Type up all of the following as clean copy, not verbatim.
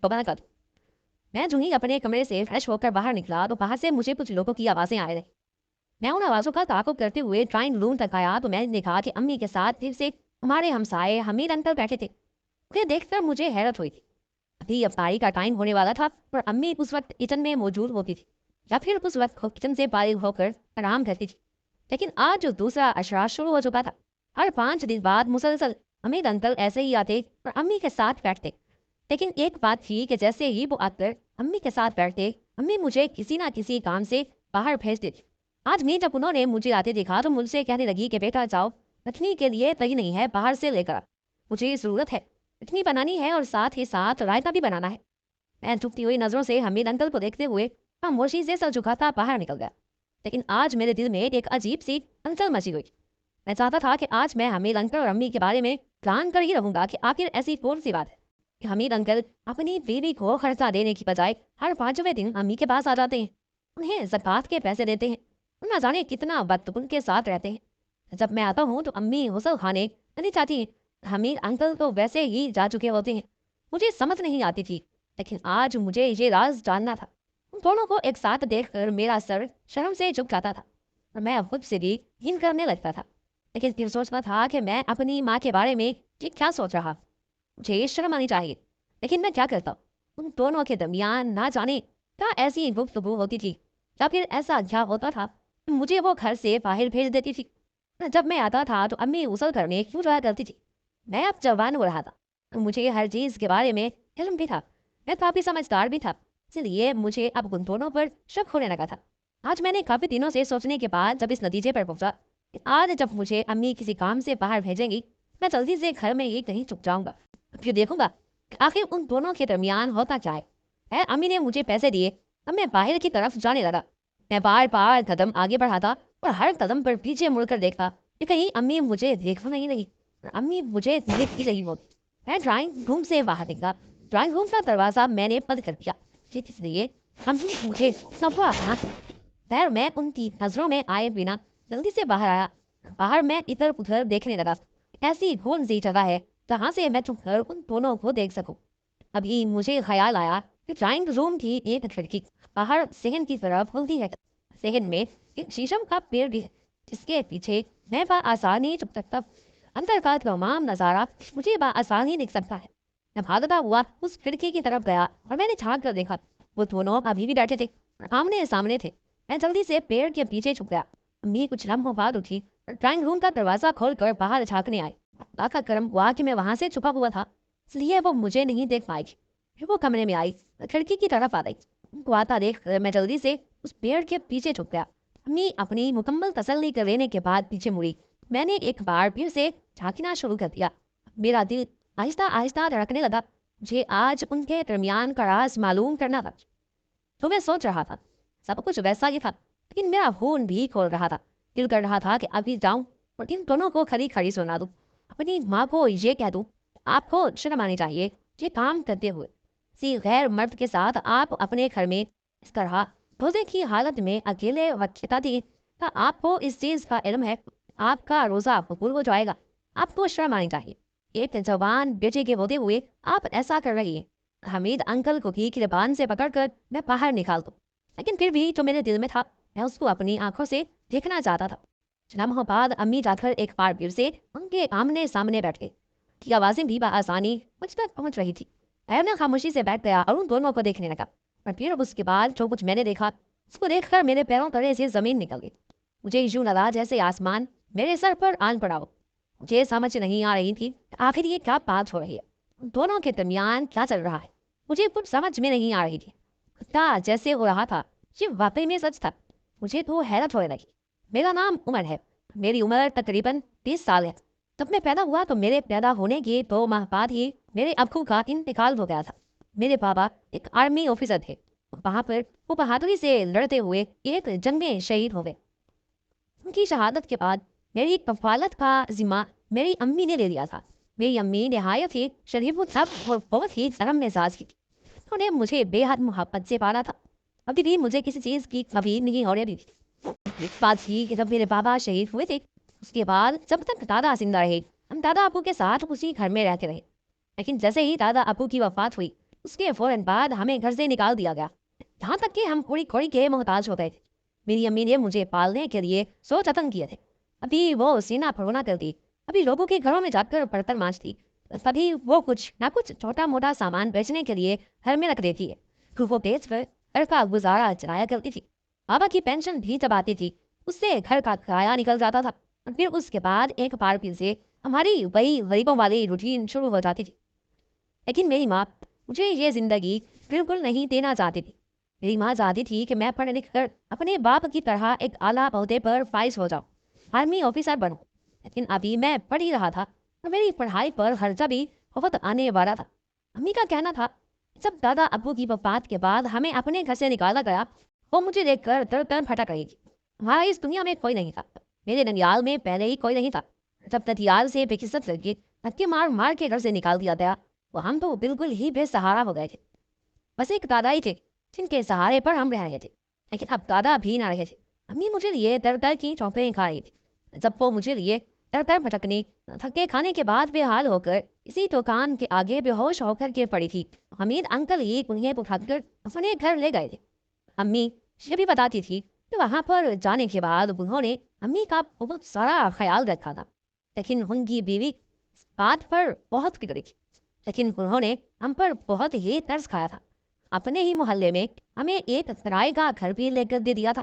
तौबा कर। मैं जो ही अपने कमरे से फ्रेश होकर बाहर निकला तो बाहर से मुझे कुछ लोगों की आवाज़ें आ रही। मैं उन आवाज़ों का ताक़ुब करते हुए ड्राइंग रूम तक आया तो मैंने देखा कि अम्मी के साथ फिर से हमारे हमसाये हमीद अंकल बैठे थे। उन्हें देखकर मुझे हैरत हुई थी। अभी अफ्तारी का टाइम होने वाला था और अम्मी उस वक्त किचन में मौजूद होती थी या फिर उस वक्त किचन से फारिग होकर आराम करती थी। लेकिन आज जो दूसरा अशरा शुरू हो चुका था। हर 5 दिन बाद मुसलसल हमीद अंकल ऐसे ही आते और अम्मी के साथ बैठते। लेकिन एक बात थी कि जैसे ही वो आकर अम्मी के साथ बैठते, अम्मी मुझे किसी ना किसी काम से बाहर भेज देती। आज भी जब उन्होंने मुझे आते देखा तो मुझसे कहने लगी कि बेटा जाओ, रखनी के लिए तय नहीं है, बाहर से लेकर आ। मुझे ज़रूरत है, चटनी बनानी है और साथ ही साथ रायता भी बनाना है। मैं झुकती हुई नजरों से हमीद अंकल को देखते हुए खामोशी से सर झुकाता बाहर निकल गया। लेकिन आज मेरे दिल में एक अजीब सी हलचल मची हुई। मैं चाहता था कि आज मैं हमीद अंकल और अम्मी के बारे में प्लान कर ही रहूंगा कि आखिर ऐसी कौन सी बात है कि हमीद अंकल अपनी बीवी को खर्चा देने की बजाय हर 5वें दिन अम्मी के पास आ जाते हैं, उन्हें ज़कात के पैसे देते हैं, न जाने कितना वक्त उनके साथ रहते हैं। जब मैं आता हूँ तो अम्मी गुसल खाने नहीं चाहती, हमीद अंकल तो वैसे ही जा चुके होते हैं। मुझे समझ नहीं आती थी, लेकिन आज मुझे ये राज जानना था। उन दोनों को एक साथ देखकर मेरा सर शर्म से झुक जाता था और मैं खुद से भी घिन करने लगता था। लेकिन फिर सोचता था कि मैं अपनी माँ के बारे में ये क्या सोच रहा। मुझे शर्म आनी चाहिए, लेकिन मैं क्या करता। उन दोनों के दरमियान ना जाने क्या ऐसी गुफ्तगू होती थी या फिर ऐसा क्या होता था मुझे वो घर से बाहर भेज देती थी। जब मैं आता था तो अम्मी गुसल करने क्यों जाया करती थी। मैं अब जवान हो रहा था, मुझे हर चीज़ के बारे में इल्म भी था, मैं काफ़ी समझदार भी था। इसलिए मुझे अब उन दोनों पर शक होने लगा था। आज मैंने काफ़ी दिनों से सोचने के बाद जब इस नतीजे पर पहुंचा कि आज जब मुझे अम्मी किसी काम से बाहर भेजेंगी, मैं जल्दी से घर में ही कहीं छुप जाऊंगा। फिर देखूंगा कि आखिर उन दोनों के दरमियान होता क्या है। अम्मी ने मुझे पैसे दिए, अब मैं बाहर की तरफ जाने लगा। मैं बार बार कदम आगे बढ़ाता और हर कदम पर पीछे मुड़कर देखता कि कहीं अम्मी मुझे देख नहीं रही और अम्मी मुझे देख ही रही होती। मैं ड्राइंग रूम से बाहर निकला। ड्राइंग रूम का दरवाजा मैंने बंद कर दिया, इसलिए अम्मी मुझे सपा खैर मैं उनकी नजरों में आए बिना जल्दी से बाहर आया। बाहर मैं इधर उधर देखने लगा। ऐसी कौन सी जगह है जहाँ से मैं छुपकर उन दोनों को देख सकूं। अभी मुझे ख्याल आया कि ड्राइंग रूम की एक खिड़की बाहर सहन की तरफ खुलती है। सहन में एक शीशम का पेड़ भी है, जिसके पीछे मैं आसानी छुप सकता। अंदर का तमाम नजारा मुझे आसानी दिख सकता है। मैं भागता हुआ उस खिड़की की तरफ गया और मैंने झांक कर देखा, वो दोनों अभी भी बैठे थे, आमने सामने थे। मैं जल्दी से पेड़ के पीछे छुप गया। अम्मी कुछ लम्हों बाद उठी और ड्राइंग रूम का दरवाजा खोलकर बाहर झांकने आई। अल्लाह का करम हुआ कि मैं वहां से छुपा हुआ था, इसलिए वो मुझे नहीं देख पाएगी। फिर वो कमरे में आई, खिड़की की तरफ आ गई। उनको आता देख मैं जल्दी से उस पेड़ के पीछे छुप गया। अम्मी अपनी मुकम्मल तसल्ली कर लेने के बाद पीछे मुड़ी। मैंने एक बार फिर से झांकना शुरू कर दिया। मेरा दिल आहिस्ता आहिस्ता धड़कने लगा। मुझे आज उनके दरमियान का राज मालूम करना था। तो मैं सोच रहा था, सब कुछ वैसा ही था, लेकिन मेरा खून भी खोल रहा था। दिल कर रहा था कि अभी जाऊं और इन दोनों को खरी खरी सुना दूं। अपनी माँ को ये कह दूं, आपको शर्म आनी चाहिए ये काम करते हुए। किसी गैर मर्द के साथ आप अपने घर में इस तरह रोजे की हालत में अकेले वक्त थी। क्या आपको इस चीज का इल्म है, आपका रोजा कबूल हो जाएगा। आपको शर्म आनी चाहिए। एक जवान बेटे के होते हुए आप ऐसा कर रही हैं। हमीद अंकल को भी गिरबान से पकड़कर मैं बाहर निकाल दूं, लेकिन फिर भी जो मेरे दिल में था मैं उसको अपनी आंखों से देखना चाहता था। लम्हों बाद अम्मी जाकर एक बार फिर से उनके आमने सामने बैठ गई। की आवाजें भी आसानी मुझ तक पहुंच रही थी। मैं खामोशी से बैठ गया और उन दोनों को देखने लगा। और फिर उसके बाद जो कुछ मैंने देखा उसको देखकर मेरे पैरों तले से जमीन निकल गई। मुझे यूं लगा जैसे आसमान मेरे सर पर आन पड़ा हो। मुझे समझ नहीं आ रही थी आखिर ये क्या बात हो रही है, उन दोनों के दरमियान क्या चल रहा है। मुझे कुछ समझ में नहीं आ रही थी। क्या जैसे हो रहा था ये वाकई में सच था। मुझे तो हैरत होने लगी। मेरा नाम उमर है, मेरी उम्र तकरीबन 30 साल है। जब मैं पैदा हुआ तो मेरे पैदा होने के 2 माह बाद ही मेरे अब्बू का इंतकाल हो गया था। मेरे पापा एक आर्मी ऑफिसर थे। वहां पर वो बहादुरी से लड़ते हुए एक जंग में शहीद हो गए। उनकी शहादत के बाद मेरी कफालत का जिम्मा मेरी अम्मी ने ले लिया था। मेरी अम्मी नहायत ही शरीफ और बहुत ही नरम मिजाज की थी। उन्होंने मुझे बेहद मोहब्बत से पाला था। अभी भी मुझे किसी चीज़ की कमी नहीं हो रही थी। बात थी कि जब मेरे बाबा शहीद हुए थे, उसके बाद जब तक दादा जिंदा रहे हम दादा अबू के साथ उसी घर में रहते रहे। लेकिन जैसे ही दादा अबू की वफात हुई اس کے فوراً بعد ہمیں گھر سے نکال دیا گیا، یہاں تک کہ ہم کوڑی کوڑی کے محتاج ہو گئے تھے۔ میری امی نے مجھے پالنے کے لیے سوچ جتن کیے تھے، ابھی وہ سینہ پھڑونا کرتی، ابھی لوگوں کے گھروں میں جا کر برتن مانجتی، تبھی وہ کچھ نہ کچھ چھوٹا موٹا سامان بیچنے کے لیے گھر میں رکھ دیتی ہے۔ پھر وہ بیچ کر گھر کا گزارا چلایا کرتی تھی۔ بابا کی پینشن بھی جب آتی تھی اس سے گھر کا کرایہ نکل جاتا تھا، اور پھر اس کے بعد ایک بار پھر سے ہماری وہی غریبوں والی روٹین شروع ہو جاتی تھی۔ لیکن میری ماں مجھے یہ زندگی بالکل نہیں دینا چاہتی تھی۔ میری ماں چاہتی تھی کہ میں پڑھ لکھ کر اپنے باپ کی طرح ایک اعلیٰ عہدے پر فائز ہو جاؤں، آرمی آفیسر بنوں۔ لیکن ابھی میں پڑھ ہی رہا تھا اور میری پڑھائی پر خرچہ بھی بہت آنے والا تھا۔ امی کا کہنا تھا جب دادا ابو کی وفات کے بعد ہمیں اپنے گھر سے نکالا گیا، وہ مجھے دیکھ کر در در پھٹک رہی تھی۔ وہاں اس دنیا میں کوئی نہیں تھا، میرے ننیال میں پہلے ہی کوئی نہیں تھا۔ جب ننیال سے بے قصت لڑکی دھکے مار مار کے گھر سے نکال دیا گیا، وہ ہم تو بالکل ہی بے سہارا ہو گئے تھے۔ بس ایک دادا ہی تھے جن کے سہارے پر ہم رہ رہے تھے، لیکن اب دادا بھی نہ رہے تھے۔ امی مجھے لیے در در کی چوپیں کھا رہی تھی، جب وہ مجھے لیے در در بھٹکنے تھکے کھانے کے بعد بے حال ہو کر اسی دکان کے آگے بے ہوش ہو کر گر پڑی تھی۔ حمید انکل ہی انہیں اٹھا کر اپنے گھر لے گئے تھے۔ امی یہ بھی بتاتی تھی کہ وہاں پر جانے کے بعد انہوں نے امی کا بہت سارا خیال رکھا تھا، لیکن ان کی بیوی اس بات پر بہت بگڑی تھی۔ لیکن انہوں نے ہم پر بہت ہی ترس کھایا تھا۔ اپنے ہی محلے میں ہمیں ایک کرائے کا گھر بھی لے کر دے دیا تھا،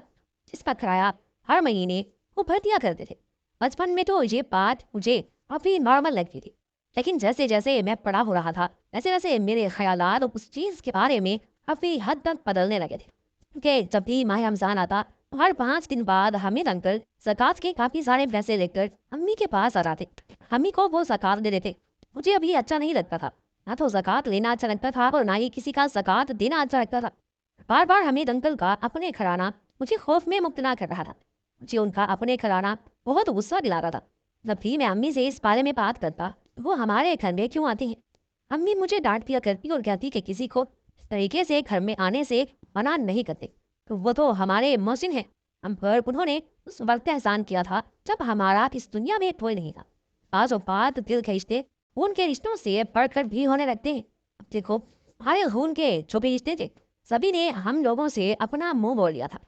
جس کا کرایہ ہر مہینے وہ بھر دیا کرتے تھے۔ بچپن میں تو یہ بات مجھے کافی نارمل لگتی تھی، لیکن جیسے جیسے میں بڑا ہو رہا تھا ویسے ویسے میرے خیالات اس چیز کے بارے میں کافی حد تک بدلنے لگے تھے۔ کیونکہ جب بھی ماہ رمضان آتا تو ہر 5 دن بعد حمید انکل زکوٰۃ کے کافی سارے پیسے لے کر امی کے پاس آ جاتے، امی کو وہ زکوٰۃ دے دیتے۔ مجھے ابھی اچھا نہیں لگتا تھا، نہ تو زکوٰۃ لینا اچھا لگتا تھا اور نہ ہی کسی کا زکوٰۃ دینا اچھا لگتا تھا۔ بار بار حمید انکل کا اپنے گھرانہ مجھے خوف میں مبتلا کر رہا تھا، مجھے ان کا اپنے گھرانہ بہت غصہ دلاتا تھا۔ جب بھی میں امی سے اس بارے میں بات کرتا وہ ہمارے گھر میں کیوں آتے ہیں، امی مجھے ڈانٹ دیا کرتی اور کہتی کہ کسی کو اس طریقے سے گھر میں آنے سے منع نہیں کرتے، تو وہ تو ہمارے محسن ہیں۔ ہم پر انہوں نے اس وقت احسان کیا تھا جب ہمارا اس دنیا میں کوئی نہیں تھا۔ بعض اوقات دل کھینچتے ان کے رشتوں سے بڑھ کر بھی ہونے لگتے ہیں۔ اب دیکھو ہمارے خون کے جو بھی رشتے تھے سبھی نے ہم لوگوں سے اپنا منہ موڑ لیا تھا،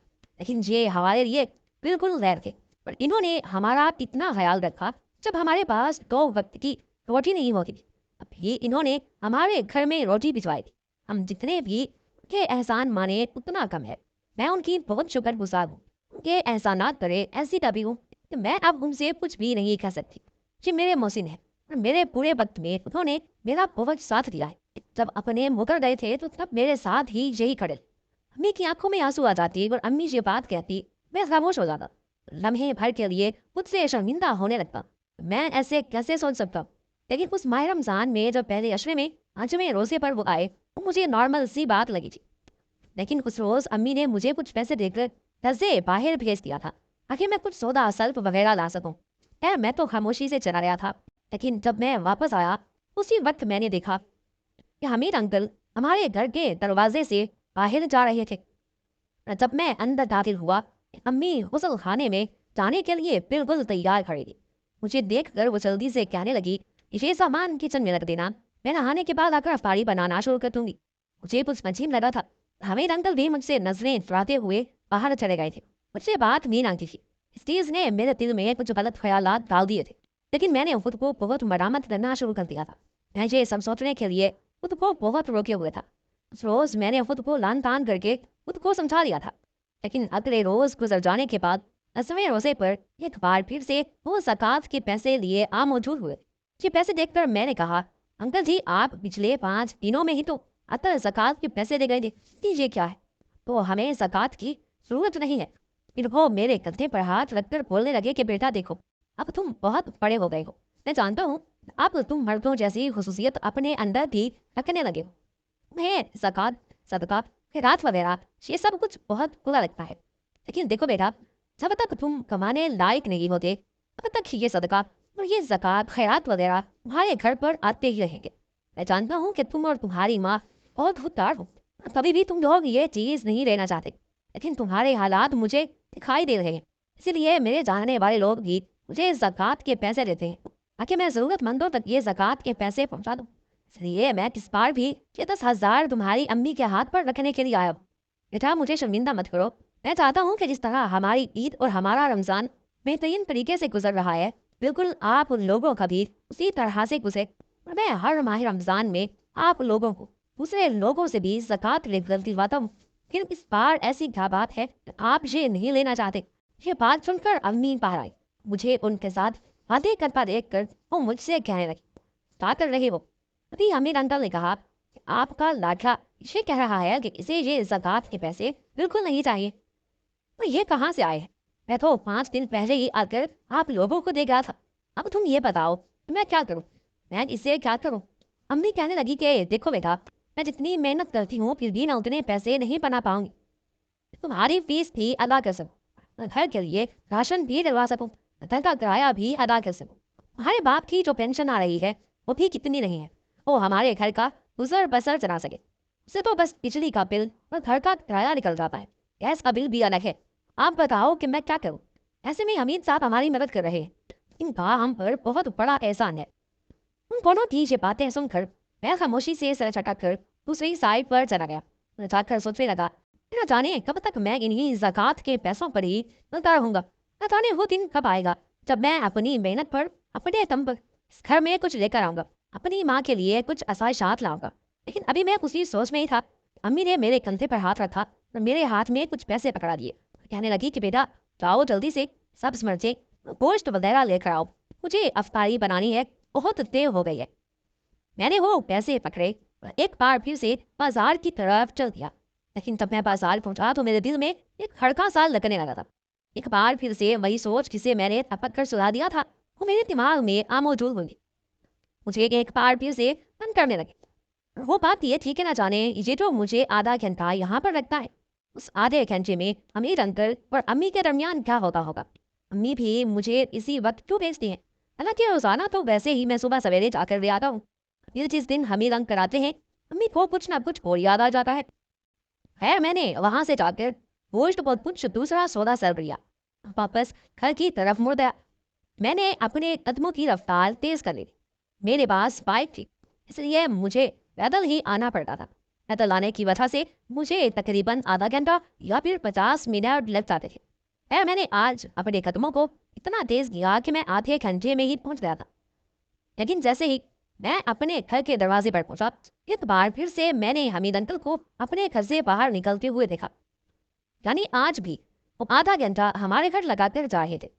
لیکن یہ ہمارے لیے بالکل غیر تھے۔ پر انہوں نے ہمارا اتنا خیال رکھا جب ہمارے پاس 2 وقت کی روٹی نہیں ہوتی تھی، اب بھی انہوں نے ہمارے گھر میں روٹی بھجوائی تھی۔ ہم جتنے بھی ان کے احسان مانے اتنا کم ہے۔ میں ان کی بہت شکر گزار ہوں، ان کے احسانات کرے ایسی تبھی ہوں کہ میں اب ان سے کچھ بھی نہیں کہہ سکتی۔ یہ میرے محسن ہیں اور میرے پورے وقت میں انہوں نے میرا بہت ساتھ دیا ہے۔ جب اپنے مکر گئے تھے تو تب میرے ساتھ ہی یہی کھڑے۔ امی کی آنکھوں میں آنسو آ جاتی اور امی یہ بات کہتی، میں خاموش ہو جاتا، لمحے بھر کے لیے خود سے شرمندہ ہونے لگتا۔ میں ایسے کیسے سوچ سکتا؟ لیکن اس ماہ رمضان میں جب پہلے عشرے میں 5ویں روزے پر وہ آئے وہ مجھے نارمل سی بات لگی تھی۔ لیکن اس روز امی نے مجھے کچھ پیسے دے کر گھر سے باہر بھیج دیا تھا تاکہ میں کچھ سودا سلف وغیرہ لا سکوں۔ میں تو خاموشی سے چلا رہا تھا، لیکن جب میں واپس آیا اسی وقت میں نے دیکھا کہ حمید انکل ہمارے گھر کے دروازے سے باہر جا رہے تھے۔ جب میں اندر داخل ہوا امی غسل خانے میں جانے کے لیے بالکل تیار کھڑی تھی۔ مجھے دیکھ کر وہ جلدی سے کہنے لگی، یہ سامان کچن میں رکھ دینا، میں نہانے کے بعد آ کر افطاری بنانا شروع کر دوں گی۔ مجھے کچھ عجیب لگا تھا، حمید انکل بھی مجھ سے نظریں چراتے ہوئے باہر چلے گئے تھے۔ مجھ سے بات بھی نہ کی تھی، اس چیز نے میرے دل میں کچھ غلط خیالات ڈال دیے تھے، لیکن میں نے خود کو بہت مرمت کرنا شروع کر دیا تھا۔ میں یہ سب سوچنے کے لیے خود کو بہت روکے ہوئے تھا۔ اس روز میں نے خود کو لان تان کر کے خود کو سمجھا لیا تھا، لیکن اگلے روز گزر جانے کے بعد 10ویں روزے پر ایک بار پھر سے وہ زکوٰۃ کے پیسے لیے موجود ہوئے۔ یہ پیسے دیکھ کر میں نے کہا، انکل جی آپ پچھلے 5 دنوں میں ہی تو اتر زکوٰۃ کے پیسے دے گئے تھے، یہ کیا ہے؟ تو ہمیں زکوٰۃ کی ضرورت نہیں ہے۔ پھر وہ میرے کندھے پر ہاتھ رکھ کر بولنے لگے کہ بیٹا دیکھو اب تم بہت بڑے ہو گئے ہو، میں جانتا ہوں اب تم مردوں جیسی خصوصیت اپنے اندر بھی رکھنے لگے ہو، تمہیں زکوٰۃ صدقہ خیرات وغیرہ یہ سب کچھ بہت برا لگتا ہے، لیکن دیکھو بیٹا جب تک تم کمانے لائق نہیں ہوتے تب تک یہ صدقہ اور یہ زکوٰۃ خیرات وغیرہ تمہارے گھر پر آتے ہی رہیں گے۔ میں جانتا ہوں کہ تم اور تمہاری ماں بہت خوددار ہو، کبھی بھی تم لوگ یہ چیز نہیں لینا چاہتے، لیکن تمہارے حالات مجھے دکھائی دے رہے ہیں، اسی لیے میرے جاننے والے لوگ بھی مجھے زکوٰۃ کے پیسے دیتے ہیں تاکہ میں ضرورت مندوں تک یہ زکوٰۃ کے پیسے پہنچا دوں۔ इसलिए मैं इस बार भी ये 10,000 तुम्हारी अम्मी के हाथ पर रखने के लिए आया हूँ। बेटा मुझे शर्मिंदा मत करो। मैं चाहता हूँ कि जिस तरह हमारी ईद और हमारा रमजान बेहतरीन तरीके से गुजर रहा है, बिल्कुल आप उन लोगों का भी उसी तरह से गुजरे। और मैं हर माह रमजान में आप लोगों को दूसरे लोगों से भी ज़कात लेकर दिलवाता हूँ। फिर इस बार ऐसी क्या बात है कि आप ये नहीं लेना चाहते? ये बात सुनकर अम्मी बाहर आई। मुझे उनके साथ बातें करता देख कर वो मुझसे कहने लगी, क्या कर रहे हो? अभी अमीर अंकल ने कहा कि आपका लाडला ये कह रहा है कि इसे ये ज़कात के पैसे बिल्कुल नहीं चाहिए। तो ये कहाँ से आए हैं? मैं तो 5 दिन पहले ही आकर आप लोगों को दे गया था। अब तुम ये बताओ मैं क्या करूँ? मैं इसे क्या करूँ? अम्मी कहने लगी कि देखो बेटा, मैं जितनी मेहनत करती हूँ फिर भी ना उतने पैसे नहीं बना पाऊंगी। तुम्हारी फीस भी अदा कर सकूँ, घर के लिए राशन भी दिलवा सकूँ, घर का किराया भी अदा कर सकूँ। हमारे बाप की जो पेंशन आ रही है वो भी कितनी नहीं है, वो हमारे घर का गुजर बसर चला सके। उसे तो बस बिजली का बिल और घर का किराया निकल जाता है, गैस का बिल भी अलग है। आप बताओ कि मैं क्या करूँ? ऐसे में हमीद साहब हमारी मदद कर रहे हैं, इनका हम पर बहुत बड़ा एहसान है। उन दोनों की ये बातें सुनकर मैं खामोशी से सर झटक कर दूसरी साइड पर चला गया। मैं जाकर सोचने लगा, न जाने कब तक मैं इन्हीं ज़कात के पैसों पर ही मिलता रहूंगा। न जाने वो दिन कब आएगा जब मैं अपनी मेहनत पर अपने दम पर इस घर में कुछ लेकर आऊंगा, अपनी माँ के लिए कुछ आसाइशात लाऊंगा। लेकिन अभी मैं उसी सोच में ही था। अम्मी ने मेरे कंधे पर हाथ रखा और मेरे हाथ में कुछ पैसे पकड़ा दिए। कहने लगी कि बेटा जाओ जल्दी से सब्ज मिर्चें गोश्त वगैरह लेकर आओ, मुझे अफ्तारी बनानी है, बहुत देर हो गई है। मैंने वो पैसे पकड़े और एक बार फिर से बाजार की तरफ चल दिया। लेकिन जब मैं बाजार पहुंचा तो मेरे दिल में एक खड़का सा लगने लगा था। एक बार फिर से वही सोच जिसे मैंने टपक कर सुला दिया था वो मेरे दिमाग में आमोजूद हुई। मुझे एक बार फिर से मन करने लगे। वो बात ये थी कि ना जाने ये जो मुझे आधा घंटा यहाँ पर लगता है, उस आधे घंटे में अमीर अंकल और अम्मी के दरमियान क्या होता होगा? अम्मी भी मुझे इसी वक्त क्यों भेजती हैं? हालांकि रोजाना तो वैसे ही मैं सुबह सवेरे जाकर ले आता हूँ। फिर जिस दिन हमीर अंक कराते हैं अम्मी को कुछ ना कुछ और याद आ जाता है। खैर मैंने वहां से जाकर गोश्त पर कुछ दूसरा सौदा सर लिया, वापस घर की तरफ मुड़ गया। मैंने अपने कदमों की रफ्तार तेज कर ली थी। मेरे पास बाइक थी, इसलिए मुझे पैदल ही आना पड़ता था। पैदल आने की वजह से मुझे तकरीबन आधा घंटा या फिर 50 मिनट लग जाते थे। खैर मैंने आज अपने कदमों को इतना तेज किया कि मैं आधे घंटे में ही पहुंच गया था। लेकिन जैसे ही मैं अपने घर के दरवाजे पर पहुंचा, एक बार फिर से मैंने हमीद अंकल को अपने घर से बाहर निकलते हुए देखा। यानी आज भी वो आधा घंटा हमारे घर लगाकर जा रहे थे।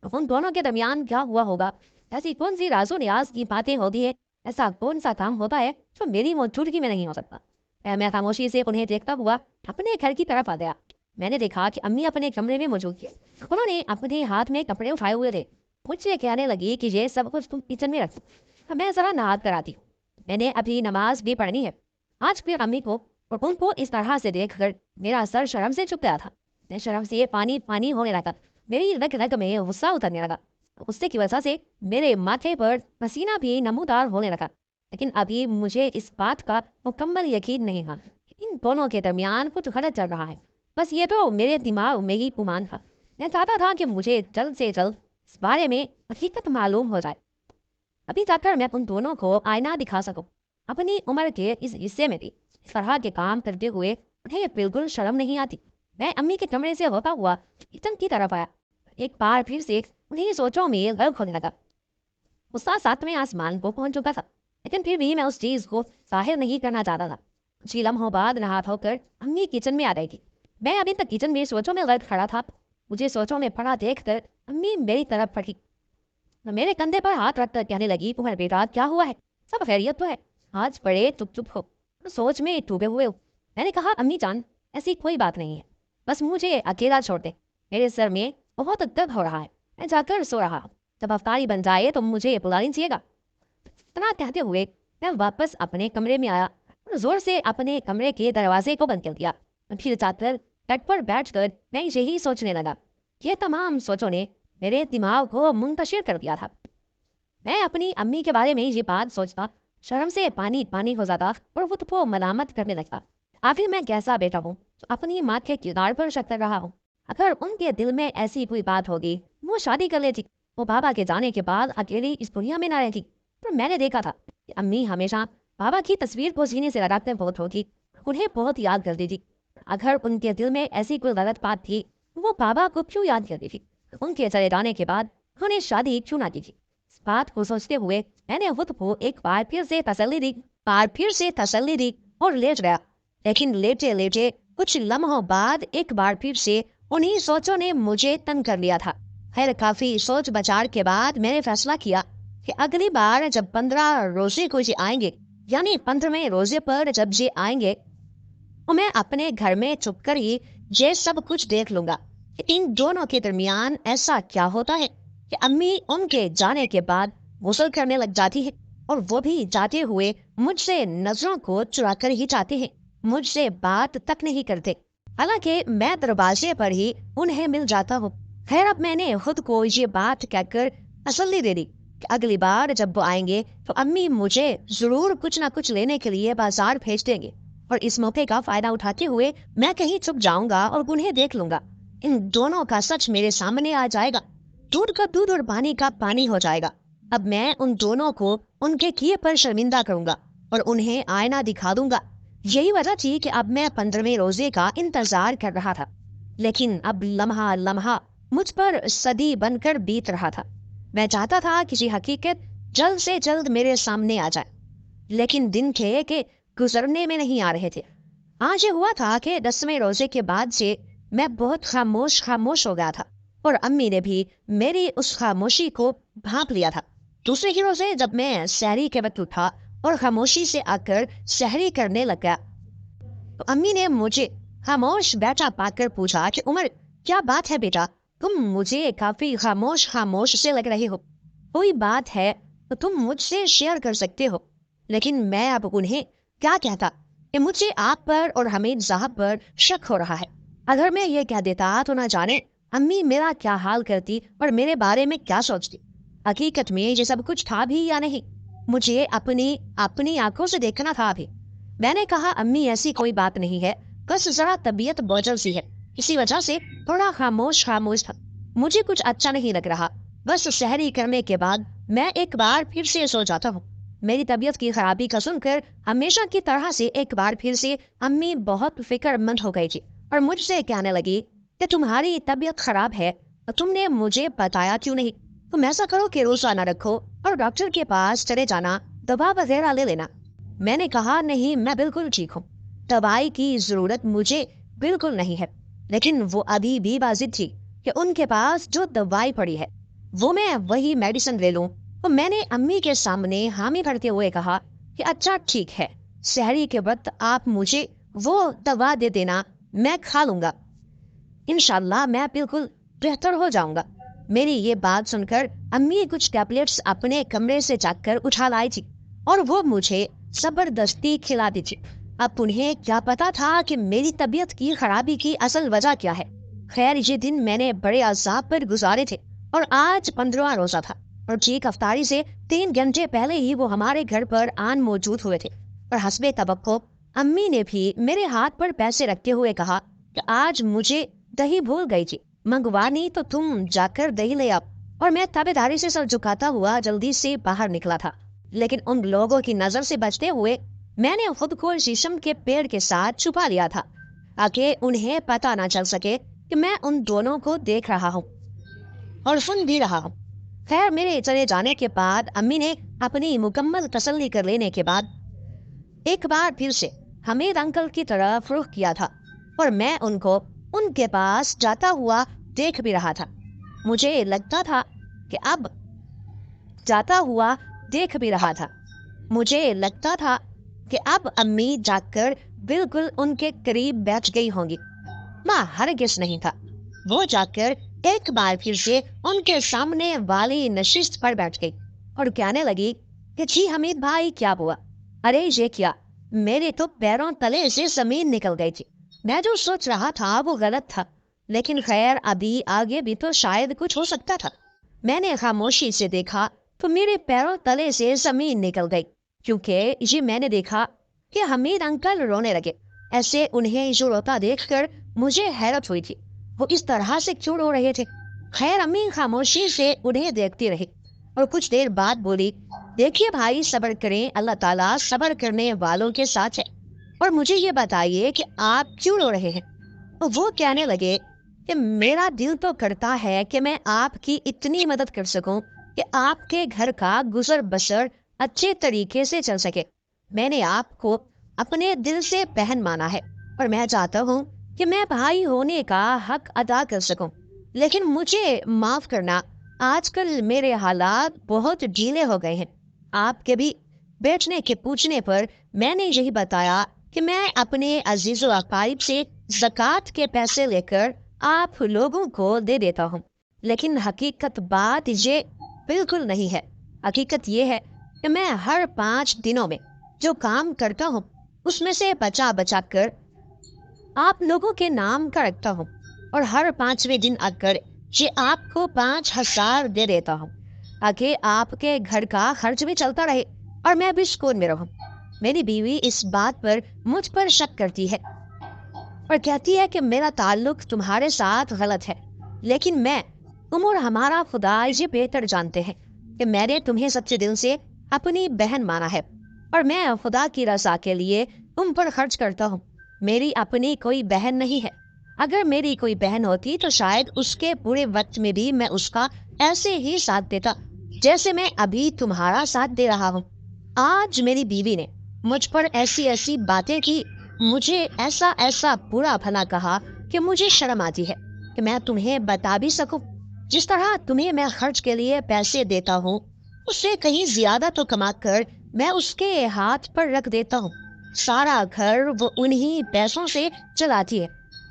उन दोनों के दरमियान क्या हुआ होगा? ऐसी कौन सी राजो नियाज की बातें होती है? ऐसा कौन सा काम होता है जो मेरी मौजूदगी में नहीं हो सकता? मैं खामोशी से उन्हें देखता हुआ अपने घर की तरफ आ गया। मैंने देखा कि अम्मी अपने कमरे में मौजूद थी। उन्होंने अपने हाथ में कपड़े उठाए हुए थे। मुझसे कहने लगी कि ये सब कुछ तुम किचन में रखो, मैं जरा नहात कर आती हूँ। मैंने अभी नमाज भी पढ़नी है। आज फिर अम्मी को और उनको इस तरह से देखकर मेरा सर शर्म से चुप गया था। मैं शर्म से पानी पानी होने लगा। मेरी रग रग में गुस्सा उतरने लगा। गुस्से की वजह से मेरे माथे पर पसीना भी नमूदार होने लगा। लेकिन अभी मुझे इस बात का मुकम्मल यकीन नहीं था। इन दोनों के दरमियान कुछ गलत चल रहा है। बस ये तो मेरे दिमाग में ही गुमान था। मैं चाहता था कि मुझे जल्द से जल्द इस बारे में हकीकत मालूम हो जाए। अभी जाकर मैं उन दोनों को आईना दिखा सकूं। अपनी उम्र के इस हिस्से में भी इस तरह के काम करते हुए उन्हें बिल्कुल शर्म नहीं आती। मैं अम्मी के कमरे से होता हुआ किचन की तरफ आया। एक बार फिर से उन्हीं सोचों में गर्क होने लगा। गुस्सा सातवें आसमान को पहुंच चुका था, लेकिन फिर भी मैं उस चीज को जाहिर नहीं करना चाहता था। कुछ ही लम्हों बाद नहा धोकर अम्मी किचन में आ गई थी। मैं अभी तक किचन में सोचों में गर्क खड़ा था। मुझे सोचों में पड़ा देखकर अम्मी मेरी तरफ फटी। मेरे कंधे पर हाथ रखकर कहने लगी, तुम्हारे बेटा क्या हुआ है? सब खैरियत तो है? आज बड़े चुप चुप हो, सोच में डूबे हुए हो। मैंने कहा अम्मी जान ऐसी कोई बात नहीं है, बस मुझे अकेला छोड़ दे, मेरे सर में बहुत दर्द हो रहा है, मैं जाकर सो रहा हूँ। जब अफ्तारी बन जाए तो मुझे बुला लीजिएगा। इतना कहते हुए मैं वापस अपने कमरे में आया और जोर से अपने कमरे के दरवाजे को बंद कर दिया। फिर जाकर तट पर बैठ कर मैं यही सोचने लगा। ये तमाम सोचों ने मेरे दिमाग को मुंतशिर कर दिया था। मैं अपनी अम्मी के बारे में ये बात सोचता शर्म से पानी पानी हो जाता और खुद को मलामत करने लगता। आखिर मैं कैसा बेटा हूँ तो अपनी माँ के किरदार पर शक कर रहा हूँ। अगर उनके दिल में ऐसी कोई बात होगी वो शादी कर लेती, वो बाबा के जाने के बाद अकेली इस दुनिया में ना रहती। पर मैंने देखा था अम्मी हमेशा बाबा की तस्वीर को सीने से लगाते बहुत होती, उन्हें बहुत याद करती थी। अगर उनके दिल में ऐसी कोई गलत बात थी, वो बाबा को क्यों याद करती थी? उनके चले जाने के बाद उन्हें शादी क्यों ना की थी? इस बात को सोचते हुए मैंने खुद को एक बार फिर से तसल्ली दी और लेट गया। लेकिन लेटे लेटे कुछ लम्हों बाद एक बार फिर से उन्हीं सोचों ने मुझे तंग कर लिया था। खैर काफी सोच विचार के बाद मैंने फैसला किया कि अगली बार जब 15 रोजे को जी आएंगे, यानी 15वें रोजे पर जब जी आएंगे, तो मैं अपने घर में छुप कर ही ये सब कुछ देख लूंगा कि इन दोनों के दरमियान ऐसा क्या होता है कि अम्मी उनके जाने के बाद गुस्ल करने लग जाती है, और वो भी जाते हुए मुझसे नजरों को चुरा कर ही जाते हैं, मुझसे बात तक नहीं करते। हालांकि मैं दरवाजे पर ही उन्हें मिल जाता हूँ। खैर अब मैंने खुद को ये बात कहकर तसल्ली दे दी कि अगली बार जब वो आएंगे तो अम्मी मुझे जरूर कुछ ना कुछ लेने के लिए बाजार भेज देंगे, और इस मौके का फायदा उठाते हुए मैं कहीं छुप जाऊंगा और उन्हें देख लूंगा। इन दोनों का सच मेरे सामने आ जाएगा, दूध का दूध और पानी का पानी हो जाएगा। अब मैं उन दोनों को उनके किए पर शर्मिंदा करूंगा और उन्हें आईना दिखा दूंगा। यही वजह थी कि अब मैं 15वें रोजे का इंतजार कर रहा था। लेकिन अब लम्हा लम्हा मुझ पर सदी बनकर बीत रहा था। मैं चाहता था किसी हकीकत जल्द से जल्द मेरे सामने आ जाए, लेकिन दिन थे कि गुजरने में नहीं आ रहे थे। आज ये हुआ था कि 10वें रोजे के बाद से मैं बहुत खामोश हो गया था, और अम्मी ने भी मेरी उस खामोशी को भांप लिया था। दूसरे ही रोजे जब मैं सहरी के वक्त उठा और खामोशी से आकर सहरी करने लगा, तो अम्मी ने मुझे खामोश बैठा पाकर पूछा कि उमर क्या बात है बेटा, तुम मुझे काफी खामोश से लग रहे हो। कोई बात है तो तुम मुझसे शेयर कर सकते हो। लेकिन मैं अब उन्हें क्या कहता कि मुझे आप पर और हमीद साहब पर शक हो रहा है। अगर मैं ये कह देता तो ना जाने अम्मी मेरा क्या हाल करती और मेरे बारे में क्या सोचती। हकीकत में ये सब कुछ था भी या नहीं, मुझे अपनी आंखों से देखना था अभी। मैंने कहा अम्मी ऐसी कोई बात नहीं है, बस जरा तबीयत बोझल सी है, इसी वजह से थोड़ा खामोश था। मुझे कुछ अच्छा नहीं लग रहा। बस सहरी करने के बाद मैं एक बार फिर से सो जाता हूँ। मेरी तबीयत की खराबी का सुनकर हमेशा की तरह से एक बार फिर से अम्मी बहुत फिक्रमंद हो गई थी और मुझसे कहने लगी कि तुम्हारी तबीयत खराब है और तुमने मुझे बताया क्यों नहीं। तुम ऐसा करो कि रोजाना रखो और डॉक्टर के पास चले जाना, दवा वगैरह ले लेना। मैंने कहा नहीं, मैं बिल्कुल ठीक हूँ, दवाई की जरूरत मुझे बिल्कुल नहीं है। लेकिन वो अभी भी बाजिद थी कि उनके पास जो दवाई पड़ी है वो मैं वही मेडिसिन ले लूं। तो मैंने अम्मी के सामने हामी भरते हुए कहा कि अच्छा ठीक है, सहरी के वक्त आप मुझे वो दवा दे देना, मैं खा लूंगा, इंशाल्लाह मैं बिल्कुल बेहतर हो जाऊंगा। मेरी ये बात सुनकर अम्मी कुछ टैबलेट्स अपने कमरे से जाकर उठा लाई थी और वो मुझे जबरदस्ती खिला दी थी। अब उन्हें क्या पता था कि मेरी तबीयत की खराबी की असल वजह क्या है। खैर ये दिन मैंने बड़े अजाब पर गुजारे थे और आज 15वां रोजा था, और ठीक अफ्तारी से 3 घंटे पहले ही वो हमारे घर पर आन मौजूद हुए थे। और हस्बे तवक्को अम्मी ने भी मेरे हाथ पर पैसे रखते हुए कहा कि आज मुझे दही भूल गई थी, मंगवानी तो तुम जाकर दही ले आओ। और मैं ताबेदारी से सर झुकाता हुआ जल्दी से बाहर निकला था। लेकिन उन लोगों की नजर से बचते हुए मैंने खुद को शीशम के पेड़ के साथ छुपा लिया था ताकि उन्हें पता ना चल सके कि मैं उन दोनों को देख रहा हूँ और सुन भी रहा हूँ। खैर मेरे चले जाने के बाद अम्मी ने अपनी मुकम्मल तसल्ली कर लेने के बाद एक बार फिर से हमीद अंकल की तरफ रुख किया था और मैं उनको उनके पास जाता हुआ देख भी रहा था। मुझे लगता था कि अब जाता हुआ देख भी रहा था मुझे लगता था कि अब अम्मी जाकर बिल्कुल उनके करीब बैठ गई होंगी। माँ हरगिज नहीं था। वो जाकर एक बार फिर से उनके सामने वाली नशिस्त पर बैठ गई और कहने लगी कि जी हमीद भाई क्या हुआ? अरे ये क्या, मेरे तो पैरों तले से जमीन निकल गई थी। मैं जो सोच रहा था वो गलत था, लेकिन खैर अभी आगे भी तो शायद कुछ हो सकता था। मैंने खामोशी से देखा तो मेरे पैरों तले से जमीन निकल गई, क्योंकि ये मैंने देखा कि हमीद अंकल रोने लगे। ऐसे उन्हें जो रोता देखकर मुझे हैरत हुई थी, वो इस तरह से क्यों रो रहे थे। खैर अम्मी खामोशी से उन्हें देखती रही। اور کچھ دیر بعد بولی، دیکھیے بھائی صبر کریں، اللہ تعالیٰ صبر کرنے والوں کے ساتھ ہے، اور مجھے یہ بتائیے کہ آپ کیوں رو رہے ہیں؟ اور وہ کہنے لگے کہ میرا دل تو کرتا ہے کہ میں آپ کی اتنی مدد کر سکوں کہ آپ کے گھر کا گزر بسر اچھے طریقے سے چل سکے۔ میں نے آپ کو اپنے دل سے بہن مانا ہے اور میں چاہتا ہوں کہ میں بھائی ہونے کا حق ادا کر سکوں، لیکن مجھے معاف کرنا، آج کل میرے حالات بہت ڈھیلے ہو گئے ہیں۔ آپ کے بھی بیٹھنے کے پوچھنے پر میں نے یہی بتایا کہ میں اپنے عزیز و اقارب سے زکوٰۃ کے پیسے لے کر آپ لوگوں کو دے دیتا ہوں، لیکن حقیقت بات یہ بالکل نہیں ہے۔ حقیقت یہ ہے کہ میں ہر 5 دنوں میں جو کام کرتا ہوں اس میں سے بچا بچا کر آپ لوگوں کے نام کا رکھتا ہوں، اور ہر 5ویں دن آ کر یہ آپ کو 5,000 دے دیتا ہوں تاکہ آپ کے گھر کا خرچ بھی چلتا رہے اور میں بھی سکون میں رہوں۔ میری بیوی اس بات پر مجھ پر شک کرتی ہے اور کہتی ہے کہ میرا تعلق تمہارے ساتھ غلط ہے، لیکن میں، تم اور ہمارا خدا یہ بہتر جانتے ہیں کہ میں نے تمہیں سچے دل سے اپنی بہن مانا ہے، اور میں خدا کی رضا کے لیے تم پر خرچ کرتا ہوں۔ میری اپنی کوئی بہن نہیں ہے، اگر میری کوئی بہن ہوتی تو شاید اس کے برے وقت میں بھی میں اس کا ایسے ہی ساتھ دیتا جیسے میں ابھی تمہارا ساتھ دے رہا ہوں۔ آج میری بیوی نے مجھ پر ایسی ایسی باتیں کی، مجھے ایسا ایسا برا بھلا کہا کہ مجھے شرم آتی ہے کہ میں تمہیں بتا بھی سکوں۔ جس طرح تمہیں میں خرچ کے لیے پیسے دیتا ہوں، اس سے کہیں زیادہ تو کما کر میں اس کے ہاتھ پر رکھ دیتا ہوں۔ سارا گھر وہ انہی پیسوں سے چلاتی ہے،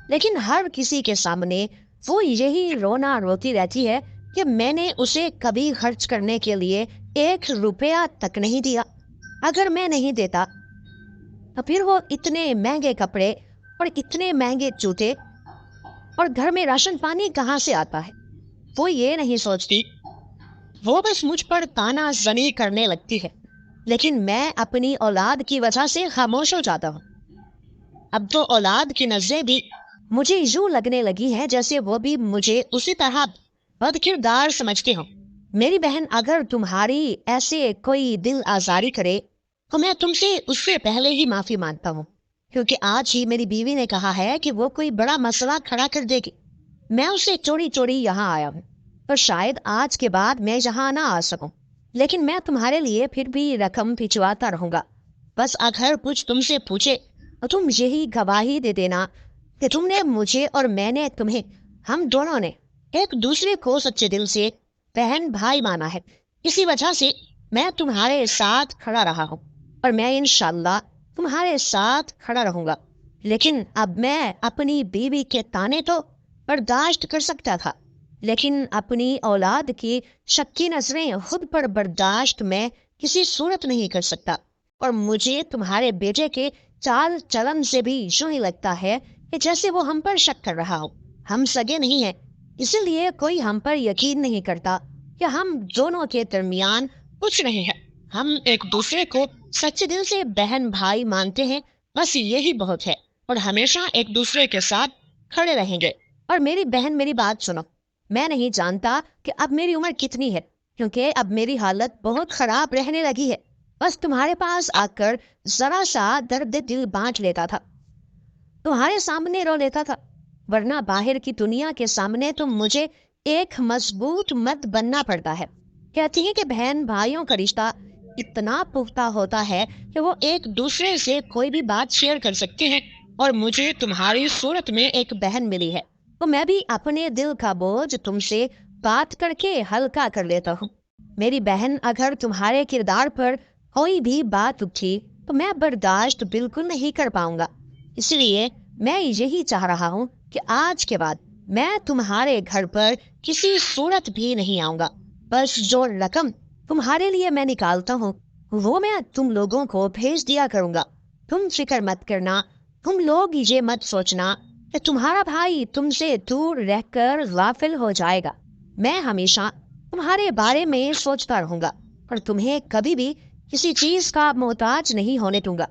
لیکن ہر کسی کے سامنے وہ یہی رونا روتی رہتی ہے کہ میں نے اسے کبھی خرچ کرنے کے لیے 1 روپیہ تک نہیں دیا۔ اگر میں نہیں دیتا تو پھر وہ اتنے مہنگے کپڑے اور اتنے مہنگے جوتے اور گھر میں راشن پانی کہاں سے آتا ہے؟ وہ یہ نہیں سوچتی، وہ بس مجھ پر تانا زنی کرنے لگتی ہے، لیکن میں اپنی اولاد کی وجہ سے خاموش ہو جاتا ہوں۔ اب تو اولاد کی نظریں بھی مجھے یوں لگنے لگی ہیں جیسے وہ بھی مجھے اسی طرح بد کردار سمجھتے ہوں۔ میری بہن، اگر تمہاری ایسے کوئی دل آزاری کرے تو میں تم سے اس سے پہلے ہی معافی مانگتا ہوں، کیونکہ آج ہی میری بیوی نے کہا ہے کہ وہ کوئی بڑا مسئلہ کھڑا کر دے گی۔ میں اسے چوری چوری یہاں آیا ہوں، اور شاید آج کے بعد میں یہاں نہ آ سکوں، لیکن میں تمہارے لیے پھر بھی رقم بھجواتا رہوں گا۔ بس اگر کچھ تم سے پوچھے تو تم یہی گواہی دے دینا کہ تم نے مجھے اور میں نے تمہیں، ہم دونوں نے ایک دوسرے کو سچے دل سے بہن بھائی مانا ہے۔ اسی وجہ سے میں تمہارے ساتھ کھڑا رہا ہوں، اور میں انشاءاللہ تمہارے ساتھ کھڑا رہوں گا۔ لیکن اب میں اپنی بیوی کے تانے تو برداشت کر سکتا تھا، لیکن اپنی اولاد کی شکی نظریں خود پر برداشت میں کسی صورت نہیں کر سکتا، اور مجھے تمہارے بیٹے کے چال چلن سے بھی یوں ہی لگتا ہے کہ جیسے وہ ہم پر شک کر رہا ہو۔ ہم سگے نہیں ہیں، اسی لیے کوئی ہم پر یقین نہیں کرتا کہ ہم دونوں کے درمیان کچھ نہیں ہے۔ ہم ایک دوسرے کو سچے دل سے بہن بھائی مانتے ہیں، بس یہی بہت ہے، اور ہمیشہ ایک دوسرے کے ساتھ کھڑے رہیں گے۔ اور میری بہن، میری بات سنو، میں نہیں جانتا کہ اب میری عمر کتنی ہے، کیونکہ اب میری حالت بہت خراب رہنے لگی ہے۔ بس تمہارے پاس آ کر ذرا سا درد دل بانٹ لیتا تھا، تمہارے سامنے رو لیتا تھا، ورنہ باہر کی دنیا کے سامنے تم مجھے ایک مضبوط مرد بننا پڑتا ہے۔ کہتی ہیں کہ بہن بھائیوں کا رشتہ اتنا پختہ ہوتا ہے کہ وہ ایک دوسرے سے کوئی بھی بات شیئر کر سکتے ہیں، اور مجھے تمہاری صورت میں ایک بہن ملی ہے تو میں بھی اپنے دل کا بوجھ تم سے بات کر کے ہلکا کر لیتا ہوں۔ میری بہن، اگر تمہارے کردار پر کوئی بھی بات اٹھی تو میں برداشت بالکل نہیں کر پاؤں گا، اس لیے میں یہی چاہ رہا ہوں کہ آج کے بعد میں تمہارے گھر پر کسی صورت بھی نہیں آؤں گا۔ بس جو رقم تمہارے لیے میں نکالتا ہوں وہ میں تم لوگوں کو بھیج دیا کروں گا۔ تم فکر مت کرنا، تم لوگ یہ مت سوچنا کہ تمہارا بھائی تم سے دور رہ کر غافل ہو جائے گا۔ میں ہمیشہ تمہارے بارے میں سوچتا رہوں گا اور تمہیں کبھی بھی کسی چیز کا محتاج نہیں ہونے دوں گا۔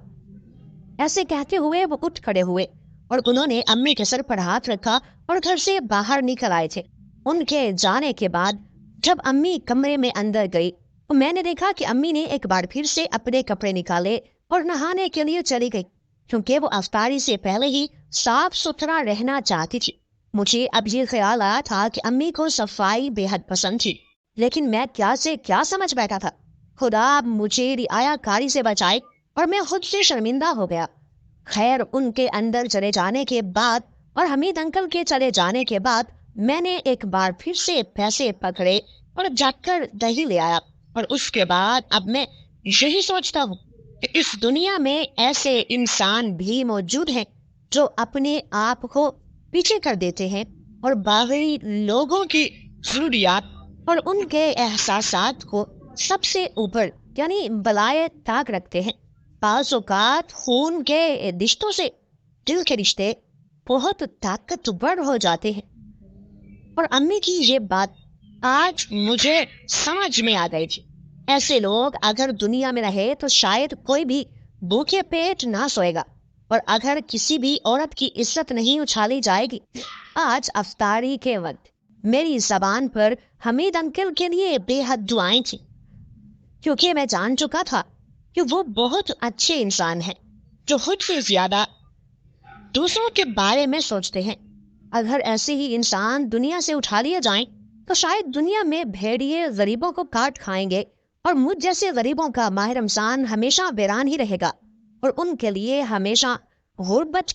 ایسے کہتے ہوئے وہ اٹھ کھڑے ہوئے اور انہوں نے امی کے سر پر ہاتھ رکھا اور گھر سے باہر نکل آئے تھے۔ ان کے جانے کے بعد जब अम्मी कमरे में अंदर गई तो मैंने देखा कि अम्मी ने एक बार फिर से अपने कपड़े निकाले और नहाने के लिए चली गई, क्योंकि वो अफ्तारी से पहले ही साफ सुथरा रहना चाहती थी। मुझे अब ये ख्याल आया था कि अम्मी को सफाई बेहद पसंद थी, लेकिन मैं क्या से क्या समझ बैठा था। खुदा मुझे रियाकारी से बचाए और मैं खुद से शर्मिंदा हो गया। खैर, उनके अंदर चले जाने के बाद और हमीद अंकल के चले जाने के बाद मैंने एक बार फिर से पैसे पकड़े और जाकर दही ले आया। और उसके बाद अब मैं यही सोचता हूँ कि इस दुनिया में ऐसे इंसान भी मौजूद हैं जो अपने आप को पीछे कर देते हैं और बाकी लोगों की जरूरियात और उनके एहसासात को सबसे ऊपर यानी बलाए ताक रखते हैं। बाज़ औक़ात खून के रिश्तों से दिल के रिश्ते बहुत ताकतवर हो जाते हैं। और अम्मी की ये बात आज मुझे समझ में आ गई थी। ऐसे लोग अगर दुनिया में रहे तो शायद कोई भी भूखे पेट ना सोएगा। और अगर किसी भी औरत की इज्जत नहीं उछाली जाएगी। आज अफ्तारी के वक्त मेरी जबान पर हमीद अंकल के लिए बेहद दुआएं थी, क्योंकि मैं जान चुका था कि वो बहुत अच्छे इंसान हैं जो खुद से ज्यादा दूसरों के बारे में सोचते हैं। अगर ऐसे ही इंसान दुनिया से उठा लिए जाएं तो शायद दुनिया में भेड़िए गरीबों को काट खाएंगे और मुझ जैसे गरीबों का माह रमजान हमेशा वीरान ही रहेगा और उनके लिए हमेशा गुर्बत